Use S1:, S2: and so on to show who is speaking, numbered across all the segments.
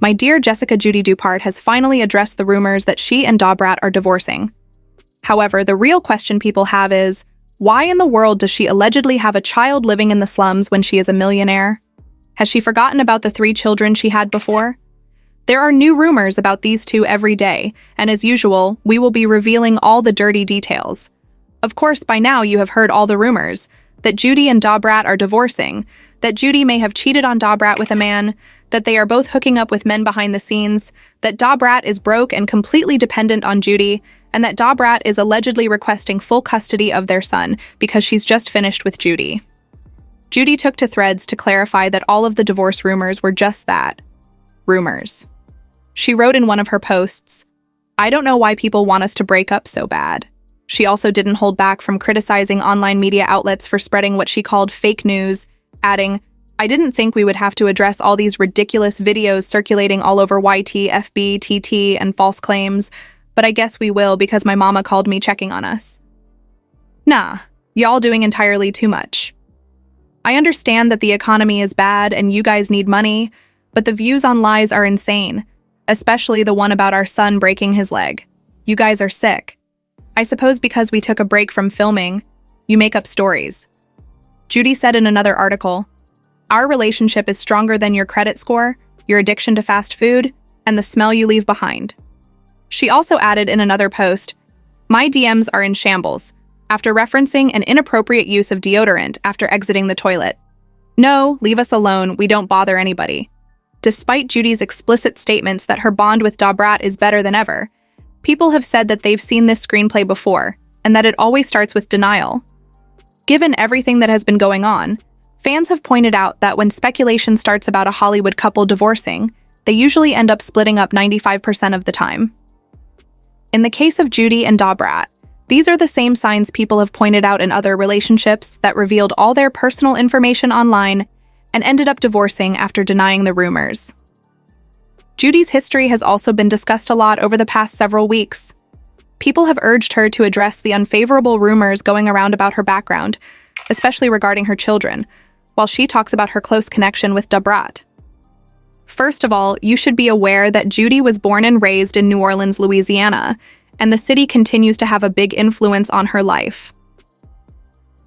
S1: My dear Jessica Judy Dupart has finally addressed the rumors that she and Dobrat are divorcing. However, the real question people have is, why in the world does she allegedly have a child living in the slums when she is a millionaire? Has she forgotten about the 3 children she had before? There are new rumors about these two every day, and as usual, we will be revealing all the dirty details. Of course, by now you have heard all the rumors, that Judy and Dobrat are divorcing, that Judy may have cheated on Dobrat with a man, that they are both hooking up with men behind the scenes, that Dobrat is broke and completely dependent on Judy, and that Dobrat is allegedly requesting full custody of their son because she's just finished with Judy. Judy took to threads to clarify that all of the divorce rumors were just that, rumors. She wrote in one of her posts, "I don't know why people want us to break up so bad." She also didn't hold back from criticizing online media outlets for spreading what she called fake news, adding, "I didn't think we would have to address all these ridiculous videos circulating all over YT, FB, TT, and false claims, but I guess we will because my mama called me checking on us." Nah, y'all doing entirely too much. I understand that the economy is bad and you guys need money, but the views on lies are insane, especially the one about our son breaking his leg. You guys are sick. I suppose because we took a break from filming, you make up stories. Judy said in another article, "Our relationship is stronger than your credit score, your addiction to fast food, and the smell you leave behind." She also added in another post, "My DMs are in shambles," after referencing an inappropriate use of deodorant after exiting the toilet. No, leave us alone, we don't bother anybody. Despite Judy's explicit statements that her bond with Dobrat is better than ever, people have said that they've seen this screenplay before, and that it always starts with denial. Given everything that has been going on, fans have pointed out that when speculation starts about a Hollywood couple divorcing, they usually end up splitting up 95% of the time. In the case of Judy and Dobrat, these are the same signs people have pointed out in other relationships that revealed all their personal information online and ended up divorcing after denying the rumors. Judy's history has also been discussed a lot over the past several weeks. People have urged her to address the unfavorable rumors going around about her background, especially regarding her children, while she talks about her close connection with Dobrat. First of all, you should be aware that Judy was born and raised in New Orleans, Louisiana, and the city continues to have a big influence on her life.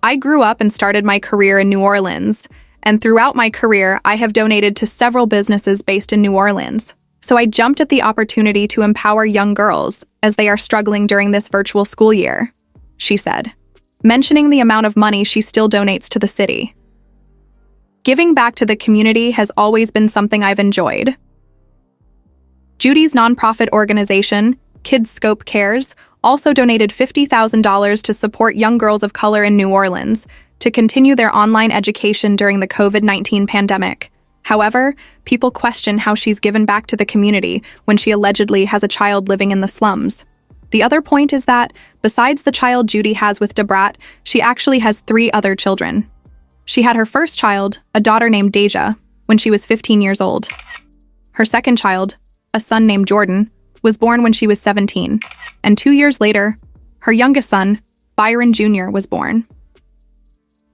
S1: I grew up and started my career in New Orleans, and throughout my career, I have donated to several businesses based in New Orleans. So I jumped at the opportunity to empower young girls as they are struggling during this virtual school year, she said, mentioning the amount of money she still donates to the city. Giving back to the community has always been something I've enjoyed. Judy's nonprofit organization, Kids Scope Cares, also donated $50,000 to support young girls of color in New Orleans to continue their online education during the COVID-19 pandemic. However, people question how she's given back to the community when she allegedly has a child living in the slums. The other point is that, besides the child Judy has with Dobrat, she actually has 3 other children. She had her first child, a daughter named Deja, when she was 15 years old. Her second child, a son named Jordan, was born when she was 17, and 2 years later, her youngest son, Byron Jr., was born.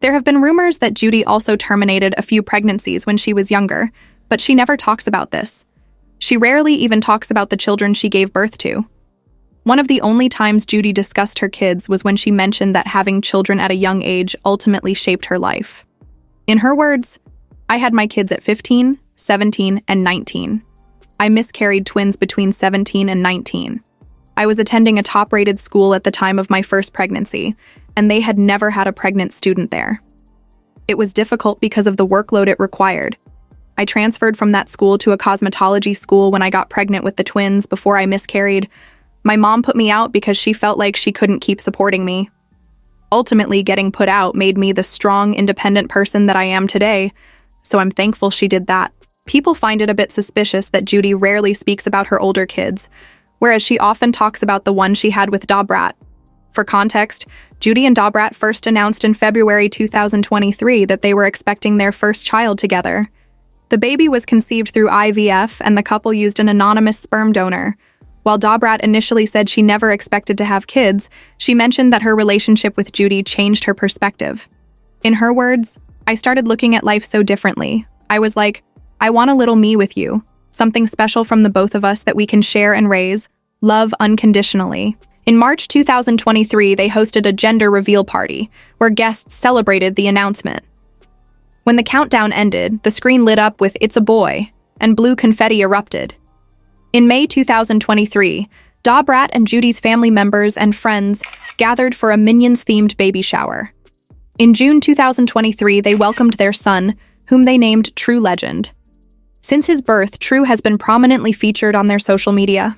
S1: There have been rumors that Judy also terminated a few pregnancies when she was younger, but she never talks about this. She rarely even talks about the children she gave birth to. One of the only times Judy discussed her kids was when she mentioned that having children at a young age ultimately shaped her life. In her words, "I had my kids at 15, 17, and 19. I miscarried twins between 17 and 19. I was attending a top-rated school at the time of my first pregnancy, and they had never had a pregnant student there. It was difficult because of the workload it required. I transferred from that school to a cosmetology school when I got pregnant with the twins before I miscarried. My mom put me out because she felt like she couldn't keep supporting me. Ultimately, getting put out made me the strong, independent person that I am today, so I'm thankful she did that." People find it a bit suspicious that Judy rarely speaks about her older kids, whereas she often talks about the one she had with Dobrat. For context, Judy and Dobrat first announced in February 2023 that they were expecting their first child together. The baby was conceived through IVF, and the couple used an anonymous sperm donor. While Dobrat initially said she never expected to have kids, she mentioned that her relationship with Judy changed her perspective. In her words, "I started looking at life so differently. I was like, I want a little me with you, something special from the both of us that we can share and raise, love unconditionally. In March 2023, they hosted a gender reveal party, where guests celebrated the announcement. When the countdown ended, the screen lit up with "It's a boy," and blue confetti erupted. In May 2023, Dobrat and Judy's family members and friends gathered for a Minions-themed baby shower. In June 2023, they welcomed their son, whom they named True Legend. Since his birth, True has been prominently featured on their social media.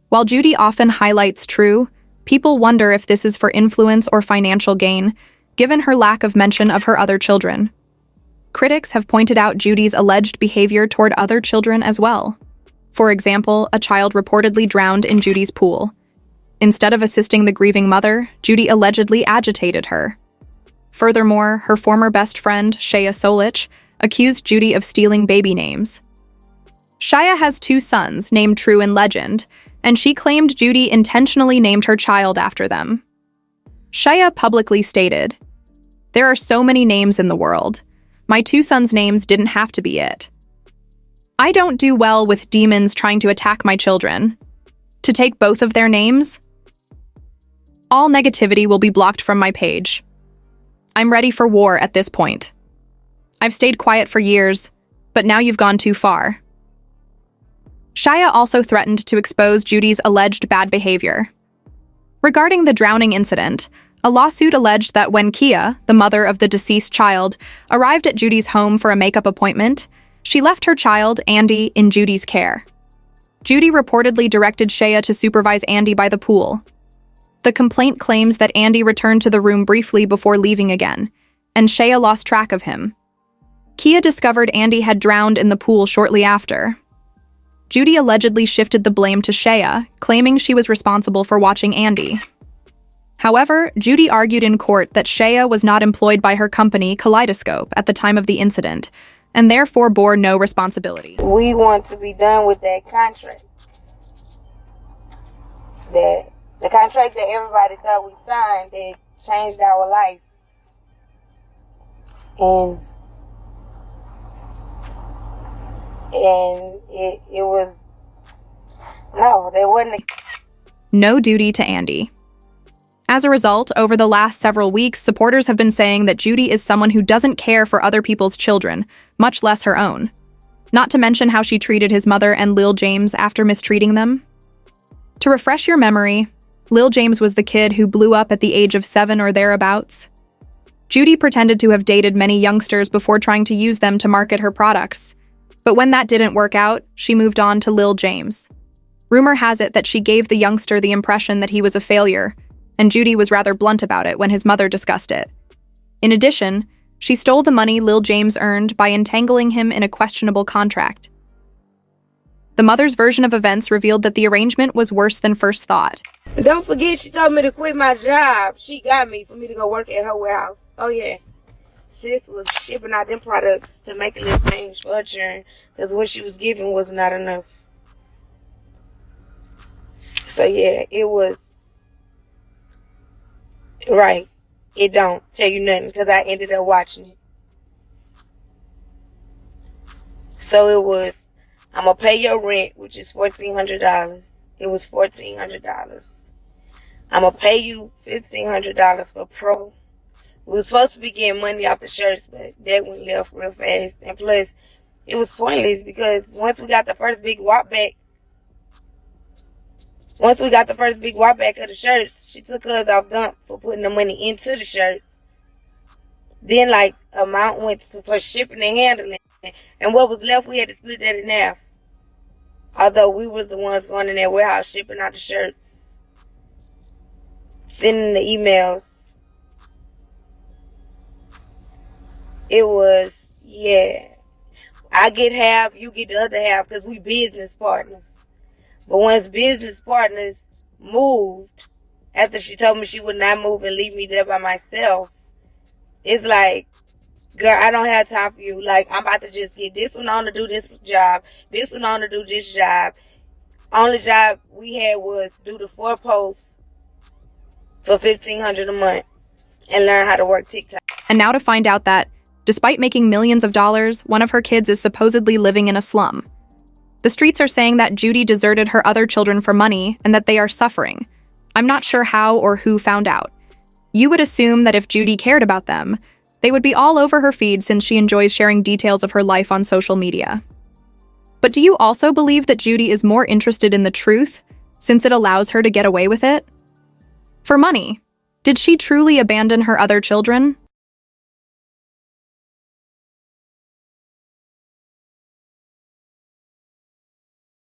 S1: While Judy often highlights True, people wonder if this is for influence or financial gain, given her lack of mention of her other children. Critics have pointed out Judy's alleged behavior toward other children as well. For example, a child reportedly drowned in Judy's pool. Instead of assisting the grieving mother, Judy allegedly agitated her. Furthermore, her former best friend, Shaya Solich, accused Judy of stealing baby names. Shaya has 2 sons named True and Legend, and she claimed Judy intentionally named her child after them. Shaya publicly stated, "There are so many names in the world. My 2 sons' names didn't have to be it. I don't do well with demons trying to attack my children. To take both of their names? All negativity will be blocked from my page. I'm ready for war at this point. I've stayed quiet for years, but now you've gone too far." Shaya also threatened to expose Judy's alleged bad behavior. Regarding the drowning incident, a lawsuit alleged that when Kia, the mother of the deceased child, arrived at Judy's home for a makeup appointment, she left her child, Andy, in Judy's care. Judy reportedly directed Shaya to supervise Andy by the pool. The complaint claims that Andy returned to the room briefly before leaving again, and Shaya lost track of him. Kia discovered Andy had drowned in the pool shortly after. Judy allegedly shifted the blame to Shaya, claiming she was responsible for watching Andy. However, Judy argued in court that Shaya was not employed by her company, Kaleidoscope, at the time of the incident, and therefore bore no responsibility.
S2: We want to be done with that contract. The contract that everybody thought we signed, that changed our life. And it was, no, there wasn't
S1: no duty to Andy. As a result, over the last several weeks, supporters have been saying that Judy is someone who doesn't care for other people's children, much less her own. Not to mention how she treated his mother and Lil James after mistreating them. To refresh your memory, Lil James was the kid who blew up at the age of 7 or thereabouts. Judy pretended to have dated many youngsters before trying to use them to market her products. But when that didn't work out, she moved on to Lil James. Rumor has it that she gave the youngster the impression that he was a failure, and Judy was rather blunt about it when his mother discussed it. In addition, she stole the money Lil James earned by entangling him in a questionable contract. The mother's version of events revealed that the arrangement was worse than first thought.
S2: Don't forget, she told me to quit my job. She got me for me to go work at her warehouse. Oh yeah. Sis was shipping out them products to make a little change for her children, because what she was giving was not enough. So yeah, it was right. It don't tell you nothing, because I ended up watching it. So it was, I'm going to pay your rent, which is $1,400. It was $1,400. I'm going to pay you $1,500 for pro. We were supposed to be getting money off the shirts, but that went left real fast. And plus, it was pointless, because once we got the first big walk back of the shirts, she took us off dump for putting the money into the shirts. Then, like, amount went for shipping and handling. And what was left, we had to split that in half. Although we was the ones going in their warehouse shipping out the shirts, sending the emails. It was, yeah. I get half, you get the other half, because we business partners. But once business partners moved, after she told me she would not move and leave me there by myself, it's like, girl, I don't have time for you. Like, I'm about to just get this one on to do this job, this one on to do this job. Only job we had was do the 4 posts for $1,500 a month and learn how to work TikTok.
S1: And now to find out that, despite making millions of dollars, one of her kids is supposedly living in a slum. The streets are saying that Judy deserted her other children for money and that they are suffering. I'm not sure how or who found out. You would assume that if Judy cared about them, they would be all over her feed since she enjoys sharing details of her life on social media. But do you also believe that Judy is more interested in the truth since it allows her to get away with it? For money, did she truly abandon her other children?